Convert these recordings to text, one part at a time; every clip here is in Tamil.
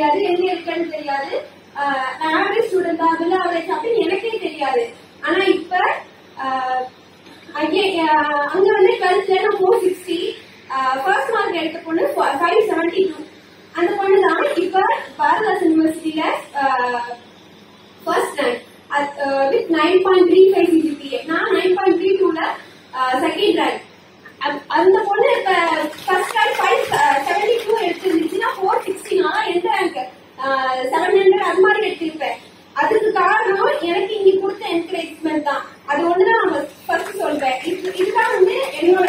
தெரியாது, எங்க இருக்கேன்னு தெரியாது. நான் ஆவரேஜ் ஸ்டூடெண்ட் தான், பிலோ ஆவரேஜ் அப்படின்னு எனக்கே தெரியாது. ஆனா இப்ப அங்க வந்து 12th 460, ஃபர்ஸ்ட் மார்க் எடுத்த பொண்ணு 572. அந்த பொண்ணு தான் இப்ப பாரதாஸ் யூனிவர்சிட்டியில ஃபர்ஸ்ட் ரேங்க் வித் 9.35 CGPA. நான் 9.32ல செகண்ட் ரேங்க். அந்த பொண்ணு இப்ப ஃபர்ஸ்ட் ரேங்க் 572 எடுத்துருந்துச்சுன்னா 460 எந்த ரேங்க் 700 அது மாதிரி எடுத்திருப்பேன். அதுக்கு காரணம் எனக்கு இங்க கொடுத்த என்கரேஜ்மெண்ட் தான். அது ஒண்ணுதான் நம்ம ஃபர்ஸ்ட் சொல்றேன். இதுதான் வந்து என்னோட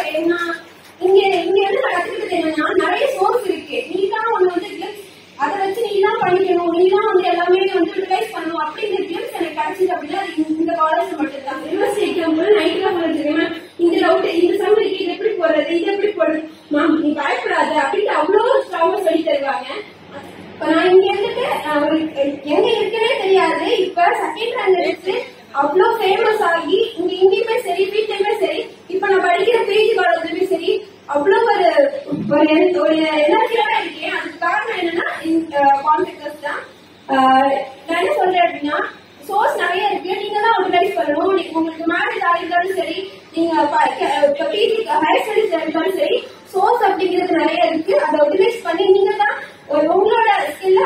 இங்க வந்து நான் கத்துக்கிட்டது என்னன்னா, நிறைய சோர்ஸ் இருக்கு. நீ தான் ஒண்ணு வந்து அதை வச்சு நீ தான் பண்ணிக்கணும், நீ தான் வந்து எல்லாமே வந்து யூட்டிலைஸ் பண்ணணும் அப்படிங்கிற கிளிப்ஸ் எனக்கு கிடைச்சது அப்படின்னா இந்த காலேஜ் மட்டும் தான். யூனிவர்சிட்டி எக்ஸாம் கூட நைட்ல போறது, இந்த டவுட் இந்த சம் இருக்கு, இது எப்படி போடுறது, இது எப்படி போடுறது, மேம் நீ பயப்படாது அப்படின்னு அவ்வளவு ஸ்ட்ராங்கா சொல்லி தருவாங்க. இப்ப நான் இங்க இருந்துட்டு எங்க இருக்குன்னே தெரியாது. இப்ப செகண்ட் ரேங்க் எடுத்து அவ்வளவு ஃபேமஸ் ஆகி இங்கேயுமே சரி வீட்லயுமே சரி, இப்ப நான் படிக்கிற பிஜி காலேஜ்லயுமே சரி அவ்வளவு ஒரு எனர்ஜியோட இருக்கேன். அதுக்கு காரணம் என்னன்னா கான்செப்டர்ஸ் தான். நான் என்ன சொல்றேன் அப்படின்னா, சோர்ஸ் நிறைய இருக்கு, நீங்க தான் யூட்டிலைஸ் பண்ணணும். உங்களுக்கு மேரேஜ் ஆகிருந்தாலும் சரி, நீங்க பிஜி ஹையர் ஸ்டடிஸ் இருந்தாலும் சரி, சோர்ஸ் அப்படிங்கிறது நிறைய இருக்கு. அதை யூட்டிலைஸ் பண்ணி நீங்க தான் உங்களோட ஸ்கில்ல